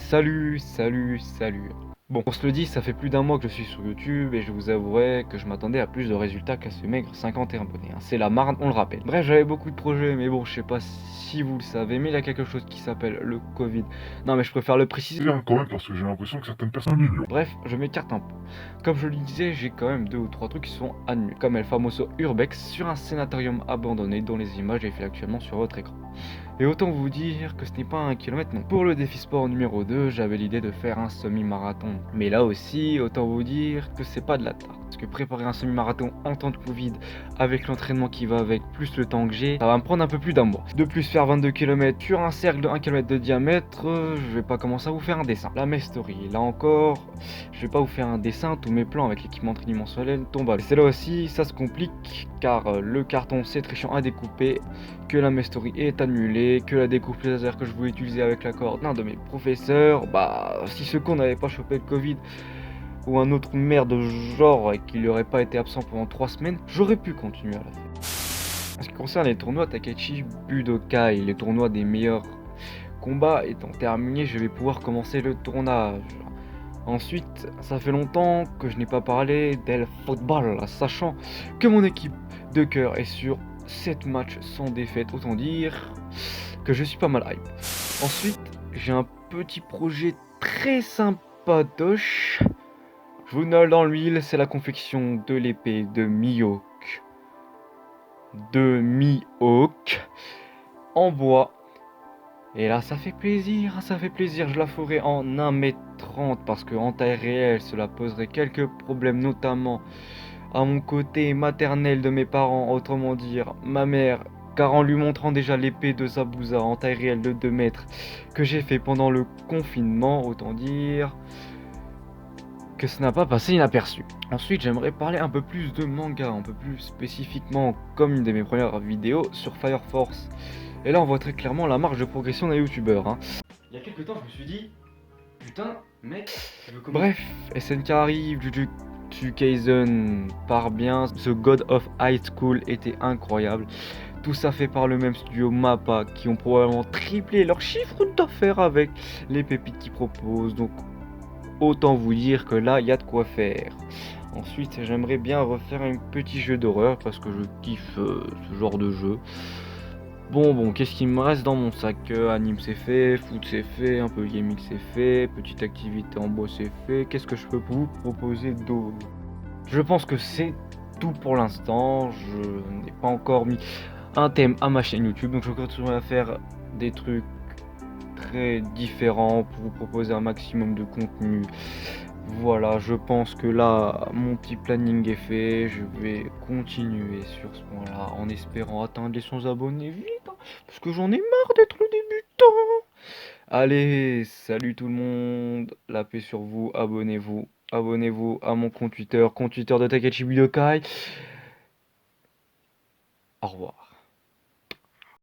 Salut. Bon, on se le dit, ça fait plus d'un mois que je suis sur YouTube et je vous avouerai que je m'attendais à plus de résultats qu'à ce maigre 51 abonnés. C'est la marne, on le rappelle. Bref, j'avais beaucoup de projets, mais bon, je sais pas si vous le savez, mais il y a quelque chose qui s'appelle le Covid. Non, mais je préfère le préciser. Bien quand même parce que j'ai l'impression que certaines personnes l'ignorent. Bref, je m'écarte un peu. Comme je le disais, j'ai quand même 2 ou 3 trucs qui sont annulés, comme El Famoso Urbex sur un sanatorium abandonné dont les images est fait actuellement sur votre écran. Et autant vous dire que ce n'est pas 1 kilomètre non. Pour le défi sport numéro 2, j'avais l'idée de faire un semi-marathon. Mais là aussi, autant vous dire que c'est pas de la tarte. Parce que préparer un semi-marathon en temps de Covid, avec l'entraînement qui va avec, plus le temps que j'ai, ça va me prendre un peu plus d'un mois. De plus, faire 22 km sur un cercle de 1 km de diamètre, je vais pas commencer à vous faire un dessin. La Mestory, là encore, je vais pas vous faire un dessin, tous mes plans avec l'équipement tridimensionnel tombent à l'eau. C'est là aussi, ça se complique, car le carton c'est très chiant à découper, que la Mestory est annulée, que la découpe laser que je voulais utiliser avec la corde d'un de mes professeurs, bah si ce con n'avait pas chopé le Covid ou un autre merde de genre et qu'il n'aurait pas été absent pendant 3 semaines, j'aurais pu continuer à la faire. En ce qui concerne les tournois Takechi Budokai, les tournois des meilleurs combats étant terminés, je vais pouvoir commencer le tournage. Ensuite, ça fait longtemps que je n'ai pas parlé del football, sachant que mon équipe de cœur est sur 7 matchs sans défaite, autant dire que je suis pas mal hype. Ensuite, j'ai un petit projet très sympatoche. Je vous nolle dans l'huile, c'est la confection de l'épée de Mihawk. En bois. Et là, ça fait plaisir, je la ferai en 1m30 parce qu'en taille réelle, cela poserait quelques problèmes, notamment à mon côté maternel de mes parents, autrement dire ma mère, car en lui montrant déjà l'épée de Zabuza en taille réelle de 2 mètres que j'ai fait pendant le confinement, autant dire que ça n'a pas passé inaperçu. Ensuite, j'aimerais parler un peu plus de manga, un peu plus spécifiquement comme une de mes premières vidéos sur Fire Force. Et là, on voit très clairement la marge de progression d'un youtubeur. Il y a quelques temps, je me suis dit, putain, mec, tu veux commencer. Bref, SNK arrive, Jujutsu Kaisen part bien, The God of High School était incroyable. Tout ça fait par le même studio MAPPA qui ont probablement triplé leur chiffre d'affaires avec les pépites qu'ils proposent. Donc autant vous dire que là, il y a de quoi faire. Ensuite, j'aimerais bien refaire un petit jeu d'horreur parce que je kiffe ce genre de jeu. Bon, qu'est-ce qu'il me reste dans mon sac? Anime c'est fait, foot c'est fait, un peu gaming c'est fait, petite activité en bois c'est fait. Qu'est-ce que je peux vous proposer d'autre? Je pense que c'est tout pour l'instant. Je n'ai pas encore mis un thème à ma chaîne YouTube, donc je continuerai à faire des trucs très différents pour vous proposer un maximum de contenu. Voilà, je pense que là, mon petit planning est fait. Je vais continuer sur ce point-là en espérant atteindre les 100 abonnés vite, hein, parce que j'en ai marre d'être le débutant. Allez, salut tout le monde, la paix sur vous, abonnez-vous. Abonnez-vous à mon compte Twitter de Takechi Budokai. Au revoir.